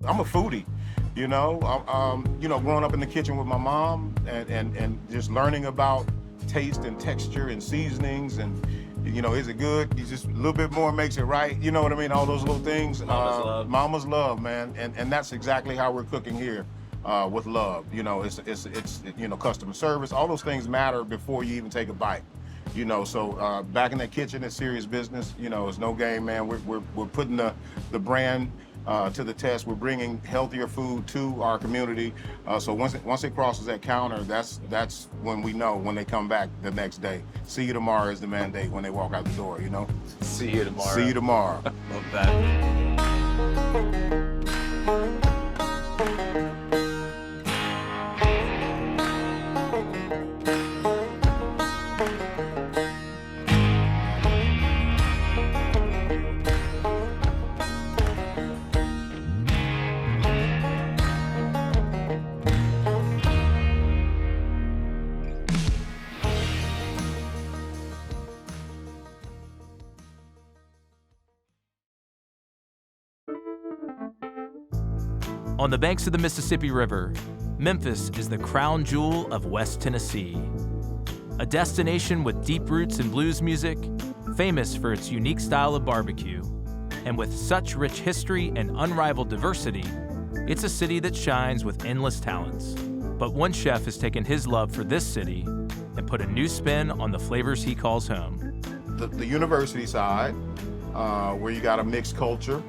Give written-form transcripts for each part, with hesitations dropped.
I'm a foodie. Growing up in the kitchen with my mom and just learning about taste and texture and seasonings and, is it good? You just a little bit more makes it right. You know what I mean? All those little things. Mama's love. Mama's love, man. And that's exactly how we're cooking here with love. It's customer service. All those things matter before you even take a bite. So back in that kitchen, it's serious business. It's no game, man. We're putting the brand to the test. We're bringing healthier food to our community. So once it crosses that counter, that's when we know when they come back the next day. See you tomorrow is the mandate when they walk out the door. See you tomorrow. See you tomorrow. Love that. On the banks of the Mississippi River, Memphis is the crown jewel of West Tennessee. A destination with deep roots in blues music, famous for its unique style of barbecue, and with such rich history and unrivaled diversity, it's a city that shines with endless talents. But one chef has taken his love for this city and put a new spin on the flavors he calls home. The university side, where you got a mixed culture.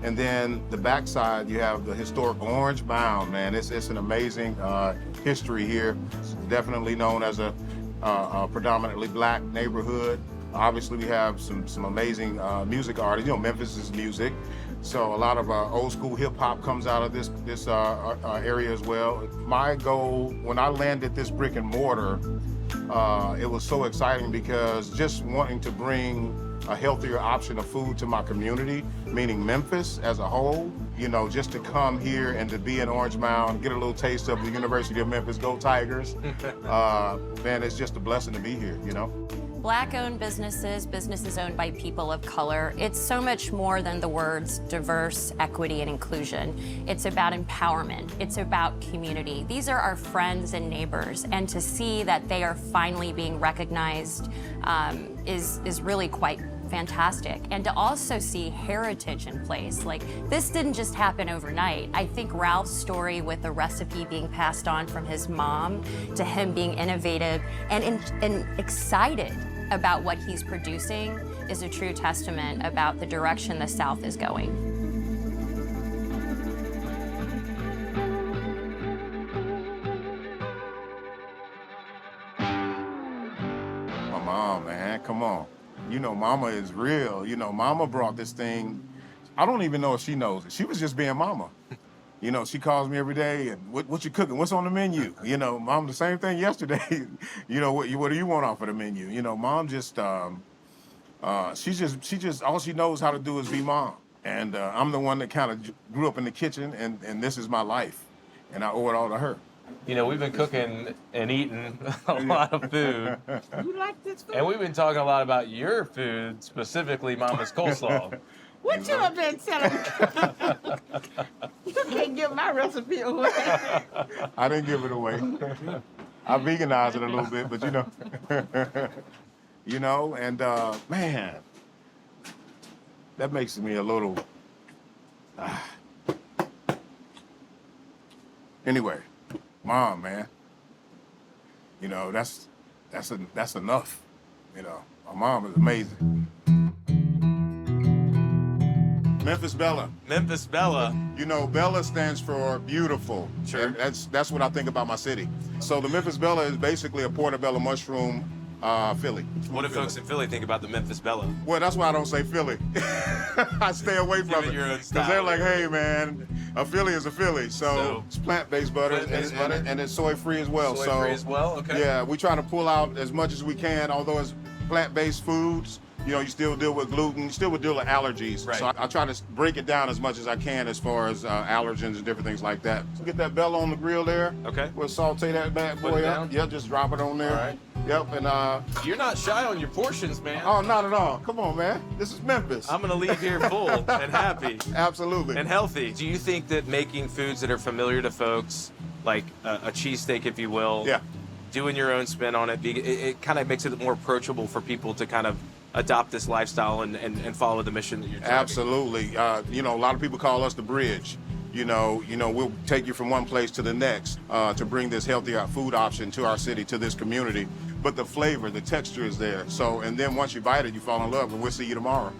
And then the backside, you have the historic Orange Mound, man. It's an amazing history here. It's definitely known as a predominantly black neighborhood. Obviously, we have some amazing music artists. Memphis is music. So a lot of old school hip hop comes out of this area as well. My goal, when I landed this brick and mortar, it was so exciting because just wanting to bring a healthier option of food to my community, meaning Memphis as a whole, just to come here and to be in Orange Mound, get a little taste of the University of Memphis, go Tigers. Man, it's just a blessing to be here, Black-owned businesses owned by people of color, it's so much more than the words diverse, equity, and inclusion. It's about empowerment. It's about community. These are our friends and neighbors, and to see that they are finally being recognized is really quite fantastic. And to also see heritage in place. Like, this didn't just happen overnight. I think Ralph's story with the recipe being passed on from his mom to him being innovative and excited about what he's producing is a true testament about the direction the South is going. My mom, man, come on. Mama is real. Mama brought this thing. I don't even know if she knows it. She was just being mama. She calls me every day and what you cooking? What's on the menu? Mom, the same thing yesterday. What do you want off of the menu? Mom just, she just, all she knows how to do is be mom. And I'm the one that kind of grew up in the kitchen and this is my life. And I owe it all to her. We've been cooking and eating a lot of food. You like this food? And we've been talking a lot about your food, specifically Mama's coleslaw. What you have been telling me? You can't give my recipe away. I didn't give it away. I veganized it a little bit, but man, that makes me a little. Anyway, Mom, man, that's enough. My mom is amazing. Memphis Bella. Memphis Bella. Bella stands for beautiful. Sure. That's what I think about my city. So the Memphis Bella is basically a portobello mushroom Philly. What do folks in Philly think about the Memphis Bella? Well, that's why I don't say Philly. I stay away from it. Because they're like, hey, man, a Philly is a Philly. So it's plant-based butter, and it's soy-free as well. Soy-free as well? Okay. Yeah, we try to pull out as much as we can, although it's plant-based foods. You still deal with gluten, you still would deal with allergies. Right. So I try to break it down as much as I can as far as allergens and different things like that. So get that Bella on the grill there. Okay. We'll saute that bad Put boy it up. down? Yeah, just drop it on there. All right. Yep, and You're not shy on your portions, man. oh, not at all. Come on, man. This is Memphis. I'm gonna leave here full and happy Absolutely. and healthy. Do you think that making foods that are familiar to folks, like a cheesesteak, if you will, Yeah. doing your own spin on it, it kind of makes it more approachable for people to kind of adopt this lifestyle and follow the mission that you're driving? Absolutely. You know, a lot of people call us the bridge. You know, we'll take you from one place to the next to bring this healthier food option to our city, to this community. But the flavor, the texture is there. So, and then once you bite it, you fall in love, and we'll see you tomorrow.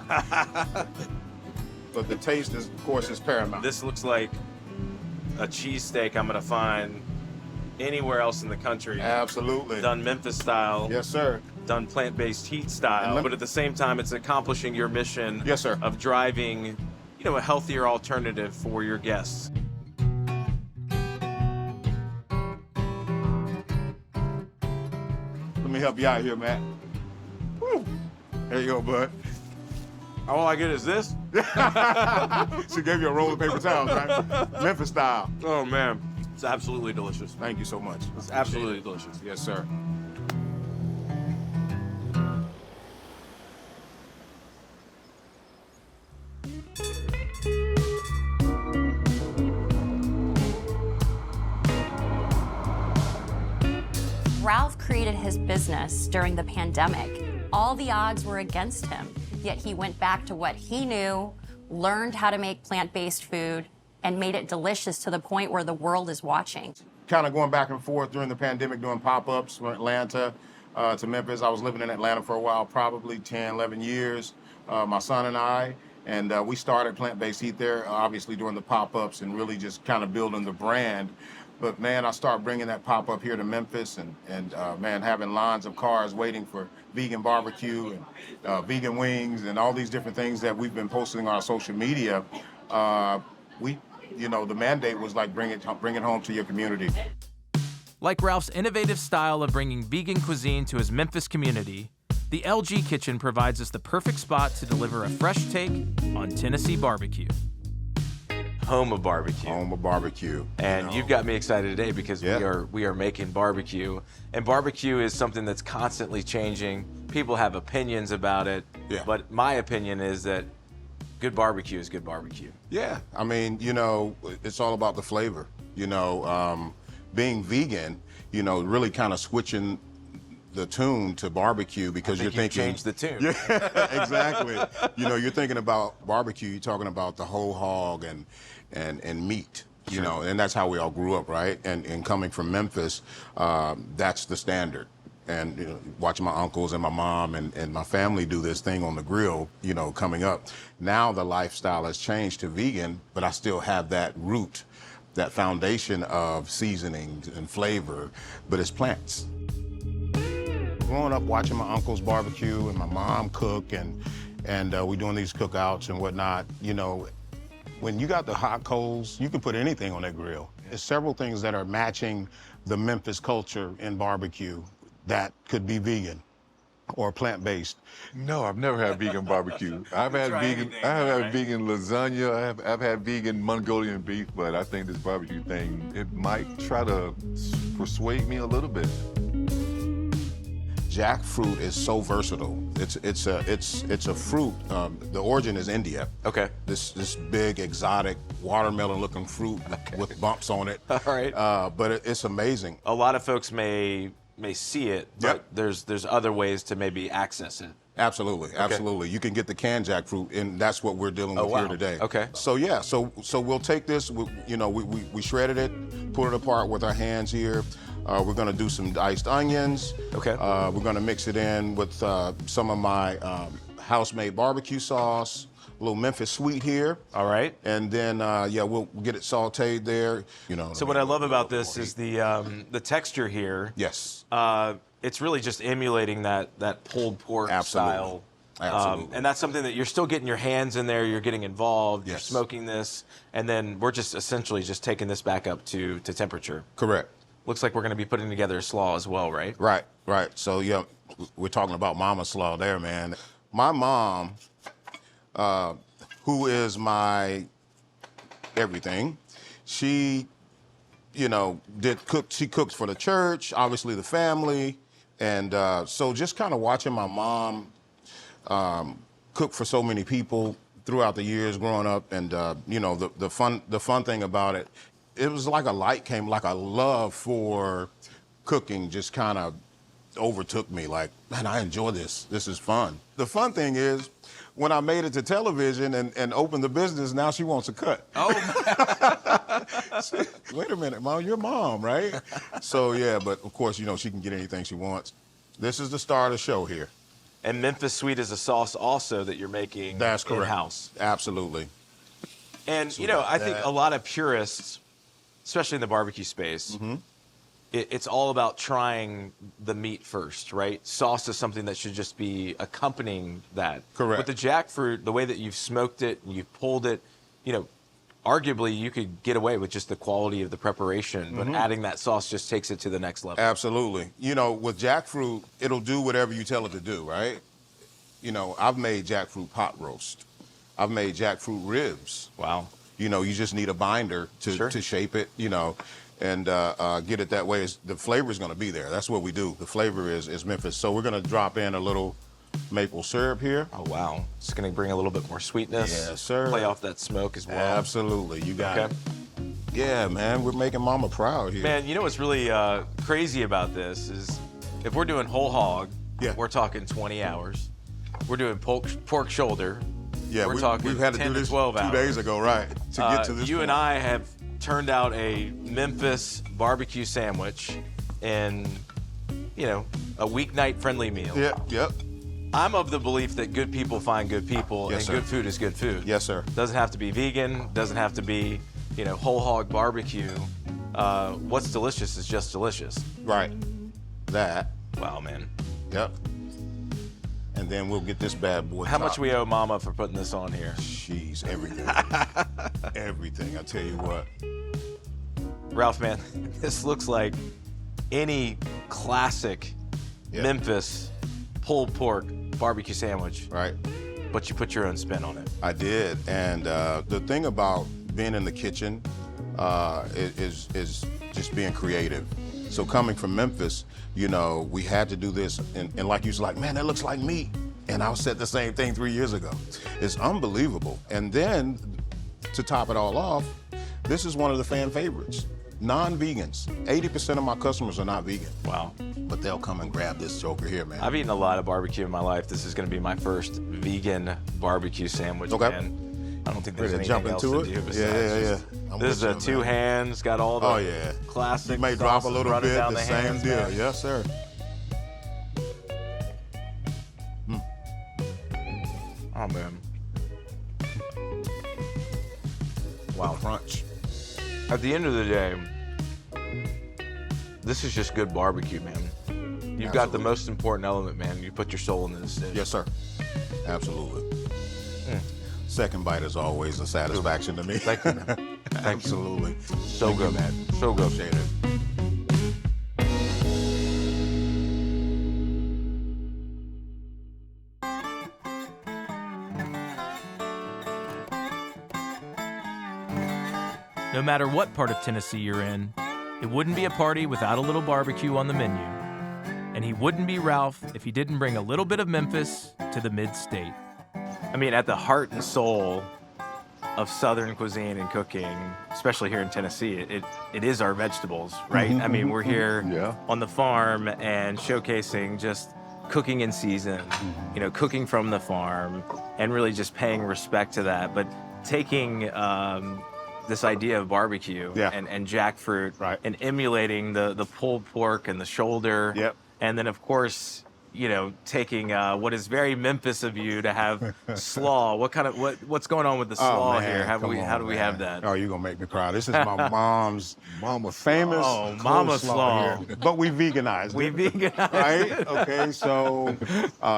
But the taste, is, of course, is paramount. This looks like a cheesesteak I'm gonna find anywhere else in the country. Absolutely. Done Memphis style. Yes, sir. Done plant-based heat style, but at the same time, it's accomplishing your mission Yes, sir. of driving, a healthier alternative for your guests. Let me help you out here, Matt. Woo. There you go, bud. All I get is this? She gave you a roll of paper towels, right? Memphis style. Oh man, it's absolutely delicious. Thank you so much. It's absolutely delicious. Yes, sir. Ralph created his business during the pandemic. All the odds were against him, yet he went back to what he knew, learned how to make plant-based food, and made it delicious to the point where the world is watching. Kind of going back and forth during the pandemic, doing pop-ups from Atlanta to Memphis. I was living in Atlanta for a while, probably 10, 11 years, my son and I. And we started plant-based heat there, obviously during the pop-ups and really just kind of building the brand. But man, I started bringing that pop-up here to Memphis and man, having lines of cars waiting for vegan barbecue and vegan wings and all these different things that we've been posting on our social media. The mandate was like, bring it home to your community. Like Ralph's innovative style of bringing vegan cuisine to his Memphis community, the LG Kitchen provides us the perfect spot to deliver a fresh take on Tennessee barbecue. Home of barbecue. Home of barbecue. And you've got me excited today because Yeah. we are making barbecue. And barbecue is something that's constantly changing. People have opinions about it. Yeah. But my opinion is that good barbecue is good barbecue. Yeah, I mean, it's all about the flavor. Being vegan, really kind of switching the tune to barbecue because you're thinking change the tune. Yeah, exactly. You're thinking about barbecue. You're talking about the whole hog and meat. And that's how we all grew up, right? And coming from Memphis, that's the standard. And watching my uncles and my mom and my family do this thing on the grill, coming up. Now the lifestyle has changed to vegan, but I still have that root, that foundation of seasonings and flavor, but it's plants. Growing up watching my uncles barbecue and my mom cook and we're doing these cookouts and whatnot, when you got the hot coals, you can put anything on that grill. There's several things that are matching the Memphis culture in barbecue that could be vegan or plant-based. No, I've never had vegan barbecue. I've had vegan lasagna. I've had vegan Mongolian beef, but I think this barbecue thing, it might try to persuade me a little bit. Jackfruit is so versatile. It's a fruit. The origin is India. Okay. This big exotic watermelon-looking fruit with bumps on it. All right. But it's amazing. A lot of folks may see it, but there's other ways to maybe access it. Absolutely, absolutely. You can get the canned jackfruit, and that's what we're dealing with here today. Okay. So yeah, so we'll take this. We shredded it, put it apart with our hands here. We're gonna do some diced onions. Okay. We're gonna mix it in with some of my house-made barbecue sauce, a little Memphis sweet here. All right. And then we'll get it sautéed there. So what I love about this is the texture here. Yes. It's really just emulating that pulled pork Absolutely. style. Absolutely. And that's something that you're still getting your hands in there, you're getting involved, you're Yes. smoking this, and then we're just essentially just taking this back up to temperature. Correct. Looks like we're gonna be putting together a slaw as well, right? Right. So we're talking about Mama Slaw there, man. My mom, who is my everything, she, did cook. She cooked for the church, obviously the family, And so just kind of watching my mom cook for so many people throughout the years growing up, and you know, the fun thing about it, it was like a light came, like a love for cooking just kind of overtook me. Like, man, I enjoy this. This is fun. The fun thing is, when I made it to television and opened the business, now she wants a cut. Oh, Wait a minute, Mom, you're Mom, right? So yeah, but of course, you know, she can get anything she wants. This is the star of the show here. and Memphis Sweet is a sauce also that you're making That's correct. in-house. Absolutely. And, So you know, about I think that. a lot of purists, especially in the barbecue space, Mm-hmm. it's all about trying the meat first, right? Sauce is something that should just be accompanying that. Correct. With the jackfruit, the way that you've smoked it and you've pulled it, you know, arguably you could get away with just the quality of the preparation, but adding that sauce just takes it to the next level. Absolutely. You know, with jackfruit, it'll do whatever you tell it to do, right? You know, I've made jackfruit pot roast. I've made jackfruit ribs. Wow. You know, you just need a binder Sure. to shape it, you know, and get it that way. The flavor is going to be there. That's what we do. The flavor is Memphis. So we're going to drop in a little maple syrup here. Oh, wow. It's going to bring a little bit more sweetness. Yes, sir. Play off that smoke as well. Absolutely. You got Okay. it. Yeah, man. We're making Mama proud here. Man, you know what's really crazy about this is if we're doing whole hog, Yeah. we're talking 20 hours. We're doing pork shoulder. Yeah, we're talking we've had to 10 do to this 12 2 hours. days ago, right? To get to this You point. and I have turned out a Memphis barbecue sandwich in, you know, a weeknight friendly meal. Yep. I'm of the belief that good people find good people, Yes, and sir. good food is good food. Yes, sir. Doesn't have to be vegan, doesn't have to be, you know, whole hog barbecue. What's delicious is just delicious. Right. That. Wow, man. Yep. And then we'll get this bad boy. How much topped. we owe Mama for putting this on here? Jeez, everything. Everything. I tell you what. Ralph, man, this looks like any classic Yeah. Memphis pulled pork barbecue sandwich, Right. but you put your own spin on it. I did. And the thing about being in the kitchen is just being creative. So coming from Memphis, you know, we had to do this. And like you was like, man, that looks like meat. And I said the same thing 3 years ago. It's unbelievable. And then to top it all off, this is one of the fan favorites. Non-vegans. 80% of my customers are not vegan, Wow. but they'll come and grab this joker here, man. I've eaten a lot of barbecue in my life. This is going to be my first vegan barbecue sandwich, Okay. man. I don't think there's Ready to anything jump else into to it? do besides Yeah. just- I'm This is a with you, two man. hands, got all the Oh, yeah. classic You may drop a sauces little running bit, down the the same hands, deal. man. Yes, sir. Oh, man. Wow. Crunch. At the end of the day, this is just good barbecue, man. You've got the Absolutely. most important element, man. You put your soul into this dish. Yes, sir. Absolutely. Second bite is always a satisfaction to me. Thank you, man. Absolutely. So good, man. So good. Appreciate it. No matter what part of Tennessee you're in, it wouldn't be a party without a little barbecue on the menu. And he wouldn't be Ralph if he didn't bring a little bit of Memphis to the mid-state. I mean, at the heart and soul of Southern cuisine and cooking, especially here in Tennessee, it is our vegetables, right? I mean, we're here Yeah. on the farm and showcasing just cooking in season, you know, cooking from the farm, and really just paying respect to that. But taking this idea of barbecue Yeah. and jackfruit Right. and emulating the pulled pork and the shoulder. Yep. And then, of course, you know, taking what is very Memphis of you to have slaw. What's going on with the slaw here? How do we have that? Oh, you're gonna make me cry. This is my mom's famous Oh, Mama slaw. here. But we veganized We it. veganized Right? Okay, so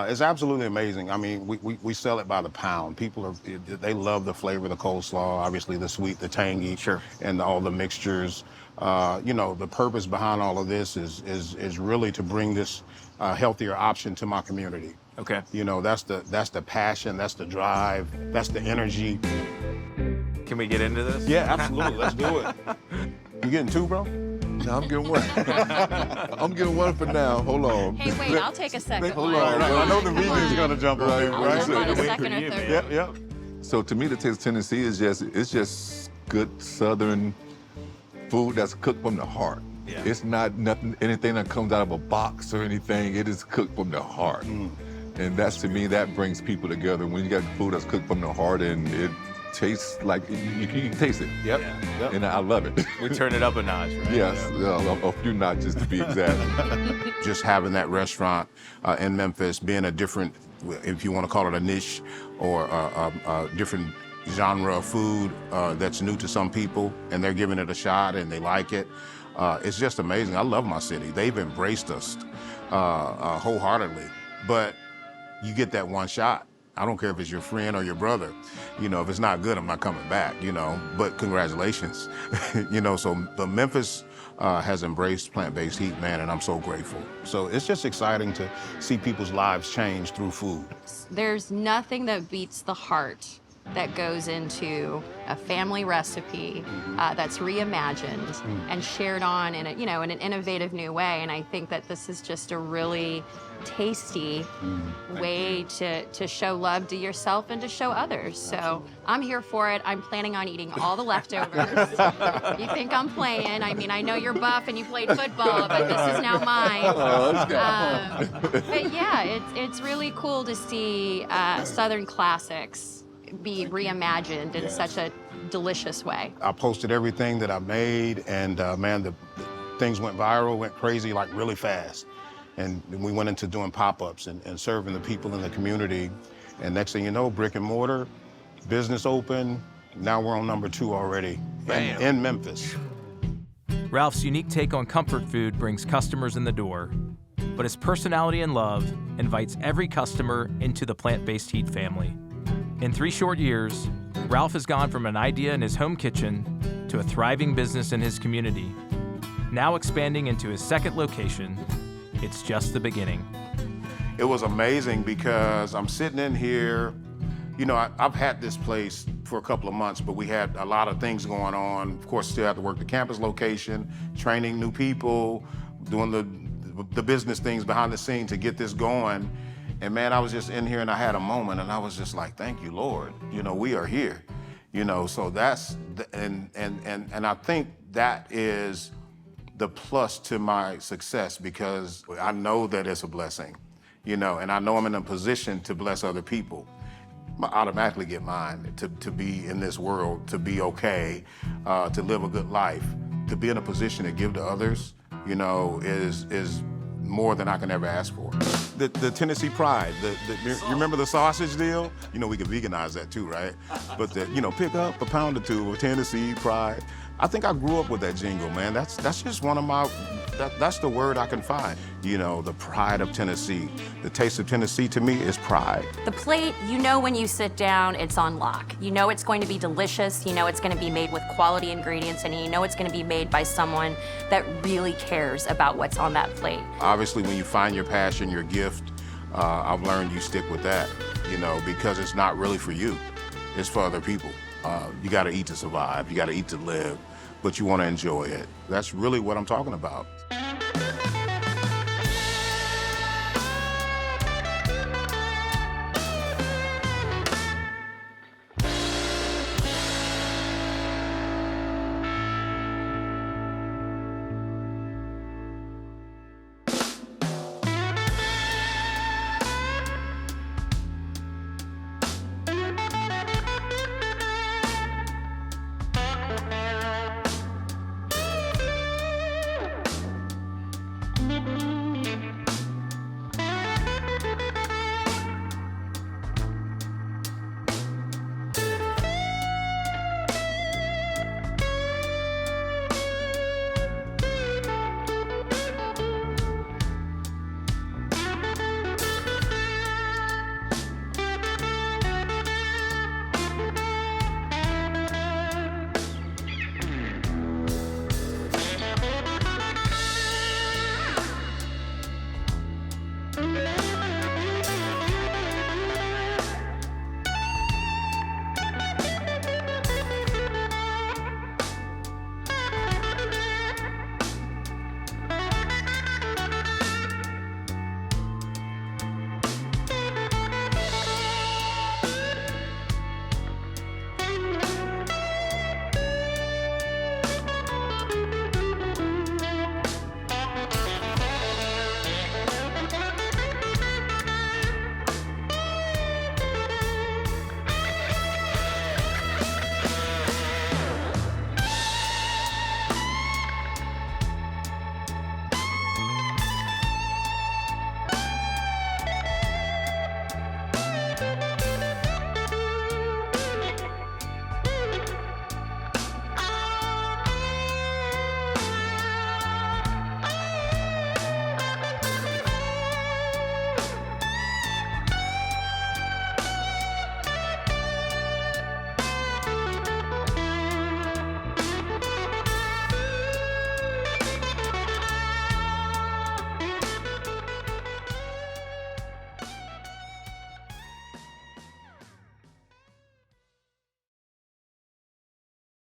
it's absolutely amazing. I mean, we sell it by the pound. They love the flavor of the coleslaw, obviously the sweet, the tangy, Sure. and all the mixtures. You know, the purpose behind all of this is really to bring this healthier option to my community. Okay. You know, that's the passion, that's the drive, that's the energy. Can we get into this? Yeah, absolutely. Let's do it. You getting two, bro? No, I'm getting one. I'm getting one for now. Hold on. Hey, wait, I'll take a second Hold one. on. I know the Come vegan's on. gonna jump on it, I'll right? jump on a second or third. Yep, yep. So to me, the taste of Tennessee is just good Southern food that's cooked from the heart. Yeah. It's not anything that comes out of a box or anything. It is cooked from the heart. And that's, to me, that brings people together. When you got food that's cooked from the heart and it tastes like, you can taste it. Yep. And I love it. We turn it up a notch, right? Yes, a few notches to be exact. Just having that restaurant in Memphis, being a different, if you want to call it a niche or a different genre of food that's new to some people, and they're giving it a shot and they like it. It's just amazing. I love my city. They've embraced us wholeheartedly. But you get that one shot. I don't care if it's your friend or your brother. You know, if it's not good, I'm not coming back, you know. But congratulations. You know, so the Memphis has embraced plant-based heat, man, and I'm so grateful. So it's just exciting to see people's lives change through food. There's nothing that beats the heart that goes into a family recipe that's reimagined and shared on in in an innovative new way. And I think that this is just a really tasty way to show love to yourself and to show others. So I'm here for it. I'm planning on eating all the leftovers. You think I'm playing? I mean, I know you're buff and you played football, but this is now mine. But yeah, it's really cool to see Southern classics be reimagined in such a delicious way. I posted everything that I made, and man, the things went viral, went crazy, like really fast. And we went into doing pop-ups and serving the people in the community. And next thing you know, brick and mortar, business open. Now we're on number 2 already in Memphis. Ralph's unique take on comfort food brings customers in the door, but his personality and love invites every customer into the plant-based heat family. In 3 short years, Ralph has gone from an idea in his home kitchen to a thriving business in his community. Now expanding into his 2nd location, it's just the beginning. It was amazing because I'm sitting in here, you know, I've had this place for a couple of months, but we had a lot of things going on. Of course, still have to work the campus location, training new people, doing the business things behind the scenes to get this going. And man, I was just in here and I had a moment and I was just like, thank you, Lord. You know, we are here. You know, so that's, and I think that is the plus to my success, because I know that it's a blessing, you know, and I know I'm in a position to bless other people. I automatically get mine to be in this world, to be okay, to live a good life, to be in a position to give to others, you know, is more than I can ever ask for. The Tennessee pride, you remember the sausage deal? You know, we could veganize that too, right? But pick up a pound or 2 of Tennessee pride. I think I grew up with that jingle, man. That's just one of my, that's the word I can find. You know, the pride of Tennessee. The taste of Tennessee to me is pride. The plate, you know when you sit down, it's on lock. You know it's going to be delicious, you know it's going to be made with quality ingredients, and you know it's going to be made by someone that really cares about what's on that plate. Obviously, when you find your passion, your gift, I've learned you stick with that, you know, because it's not really for you. It's for other people. You got to eat to survive. You got to eat to live, but you want to enjoy it. That's really what I'm talking about.